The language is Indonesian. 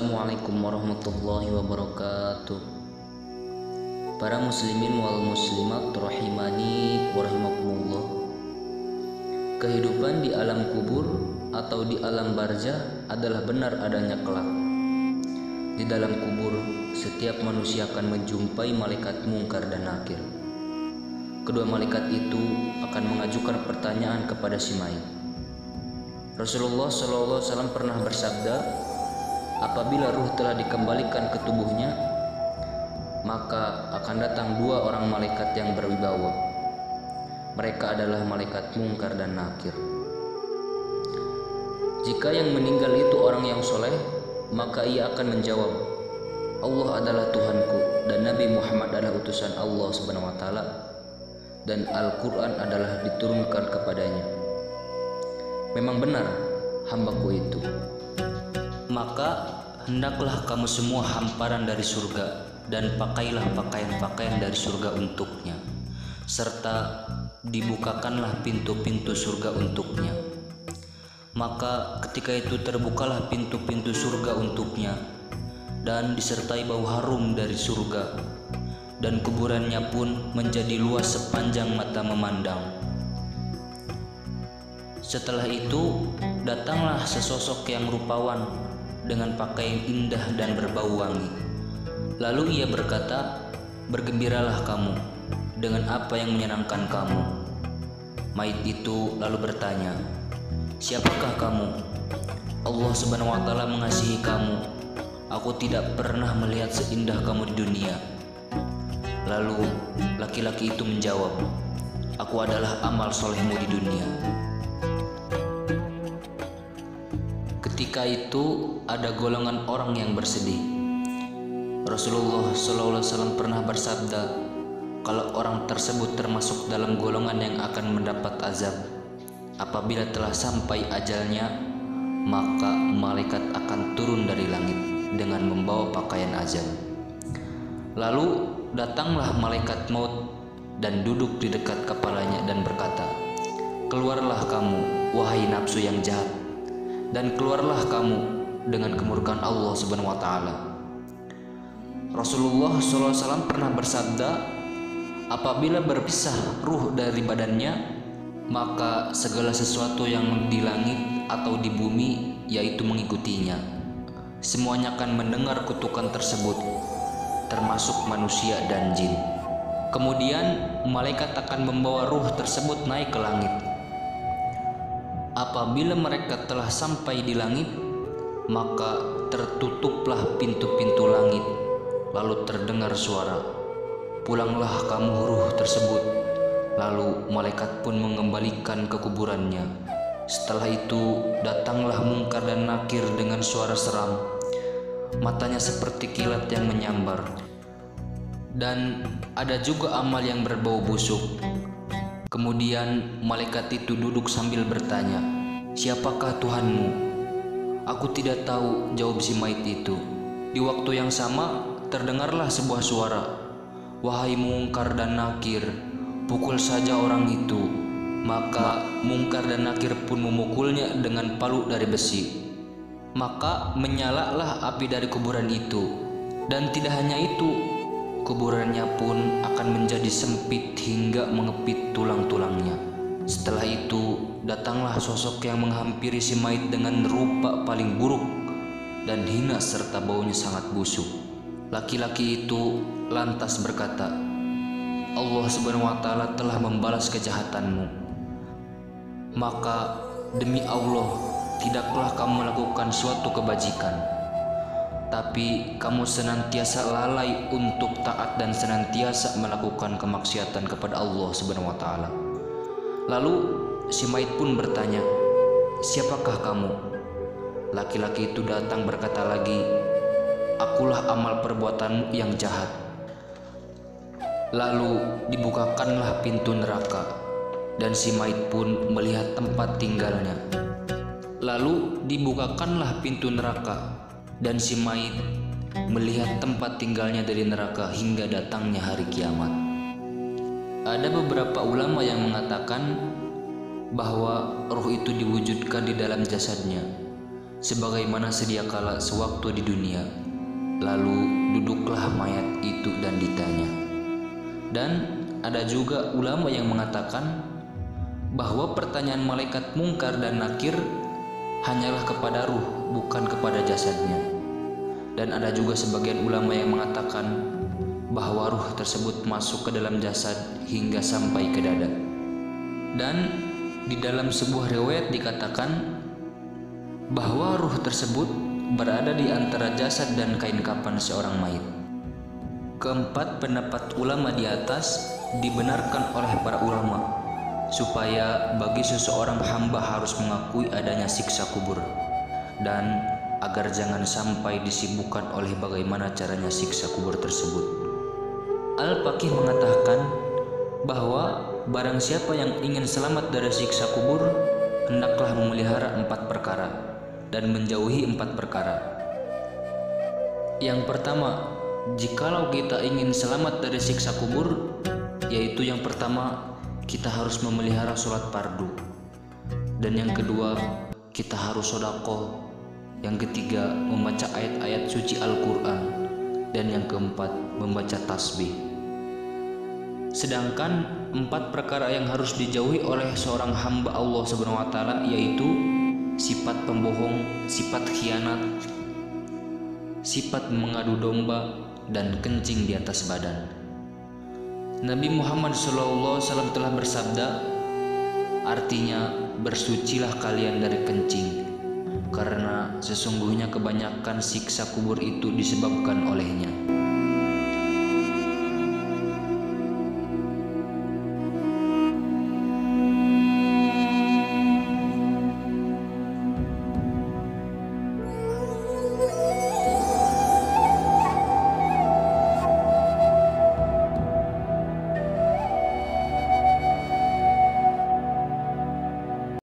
Assalamualaikum warahmatullahi wabarakatuh. Para muslimin wal muslimat rahimani wa rahimakumullah. Kehidupan di alam kubur atau di alam barzah adalah benar adanya kelak. Di dalam kubur, setiap manusia akan menjumpai malaikat mungkar dan nakir. Kedua malaikat itu akan mengajukan pertanyaan kepada si mayit. Rasulullah SAW pernah bersabda, apabila ruh telah dikembalikan ke tubuhnya, maka akan datang dua orang malaikat yang berwibawa. Mereka adalah malaikat mungkar dan nakir. Jika yang meninggal itu orang yang soleh, maka ia akan menjawab, Allah adalah Tuhanku dan Nabi Muhammad adalah utusan Allah SWT, dan Al-Quran adalah diturunkan kepadanya. Memang benar hambaku itu. Maka hendaklah kamu semua hamparan dari surga, dan pakailah pakaian-pakaian dari surga untuknya, serta dibukakanlah pintu-pintu surga untuknya. Maka ketika itu terbukalah pintu-pintu surga untuknya, dan disertai bau harum dari surga, dan kuburannya pun menjadi luas sepanjang mata memandang. Setelah itu datanglah sesosok yang rupawan dengan pakaian indah dan berbau wangi. Lalu ia berkata, bergembiralah kamu dengan apa yang menyenangkan kamu. Mayit itu lalu bertanya, siapakah kamu? Allah Subhanahu wa Ta'ala mengasihi kamu. Aku tidak pernah melihat seindah kamu di dunia. Lalu laki-laki itu menjawab, aku adalah amal solehmu di dunia. Ketika itu ada golongan orang yang bersedih. Rasulullah SAW pernah bersabda, kalau orang tersebut termasuk dalam golongan yang akan mendapat azab, apabila telah sampai ajalnya, maka malaikat akan turun dari langit dengan membawa pakaian azab. Lalu datanglah malaikat maut dan duduk di dekat kepalanya dan berkata, keluarlah kamu, wahai nafsu yang jahat, dan keluarlah kamu dengan kemurkaan Allah Subhanahu wa Ta'ala. Rasulullah SAW pernah bersabda, apabila berpisah ruh dari badannya, maka segala sesuatu yang di langit atau di bumi yaitu mengikutinya. Semuanya akan mendengar kutukan tersebut, termasuk manusia dan jin. Kemudian malaikat akan membawa ruh tersebut naik ke langit. Apabila mereka telah sampai di langit, maka tertutuplah pintu-pintu langit. Lalu terdengar suara, pulanglah kamu ruh tersebut. Lalu malaikat pun mengembalikan ke kuburannya. Setelah itu datanglah mungkar dan nakir dengan suara seram. Matanya seperti kilat yang menyambar. Dan ada juga amal yang berbau busuk. Kemudian malaikat itu duduk sambil bertanya, siapakah Tuhanmu? Aku tidak tahu, jawab si mayit itu. Di waktu yang sama terdengarlah sebuah suara, wahai mungkar dan nakir, pukul saja orang itu. Maka mungkar dan nakir pun memukulnya dengan palu dari besi. Maka menyalalah api dari kuburan itu. Dan tidak hanya itu, kuburannya pun akan menjadi sempit hingga mengepit tulang-tulangnya. Setelah itu datanglah sosok yang menghampiri si mayit dengan rupa paling buruk dan hina serta baunya sangat busuk. Laki-laki itu lantas berkata, Allah Subhanahu wa Ta'ala telah membalas kejahatanmu. Maka demi Allah, tidaklah kamu melakukan suatu kebajikan, tapi kamu senantiasa lalai untuk taat dan senantiasa melakukan kemaksiatan kepada Allah Subhanahu wa Ta'ala. Lalu si mayit pun bertanya, siapakah kamu? Laki-laki itu datang berkata lagi, akulah amal perbuatanmu yang jahat. Lalu dibukakanlah pintu neraka, dan si mayit pun melihat tempat tinggalnya. Lalu dibukakanlah pintu neraka, dan si mayit melihat tempat tinggalnya dari neraka hingga datangnya hari kiamat. Ada beberapa ulama yang mengatakan bahwa ruh itu diwujudkan di dalam jasadnya, sebagaimana sedia kala sewaktu di dunia. Lalu duduklah mayat itu dan ditanya. Dan ada juga ulama yang mengatakan bahwa pertanyaan malaikat Mungkar dan Nakir hanyalah kepada ruh, bukan kepada jasadnya. Dan ada juga sebagian ulama yang mengatakan bahwa ruh tersebut masuk ke dalam jasad hingga sampai ke dada. Dan di dalam sebuah riwayat dikatakan bahwa ruh tersebut berada di antara jasad dan kain kafan seorang mayit. Keempat pendapat ulama di atas dibenarkan oleh para ulama supaya bagi seseorang hamba harus mengakui adanya siksa kubur, dan agar jangan sampai disibukkan oleh bagaimana caranya siksa kubur tersebut. Al-Faqih mengatakan bahwa barang siapa yang ingin selamat dari siksa kubur, hendaklah memelihara 4 perkara dan menjauhi 4 perkara. Yang pertama, jikalau kita ingin selamat dari siksa kubur, yaitu yang pertama, kita harus memelihara sholat fardu. Dan yang kedua, kita harus sedekah. Yang ketiga, membaca ayat-ayat suci Al-Quran. Dan yang keempat, membaca tasbih. Sedangkan 4 perkara yang harus dijauhi oleh seorang hamba Allah SWT yaitu sifat pembohong, sifat khianat, sifat mengadu domba, dan kencing di atas badan. Nabi Muhammad SAW telah bersabda, artinya bersucilah kalian dari kencing, karena sesungguhnya kebanyakan siksa kubur itu disebabkan olehnya.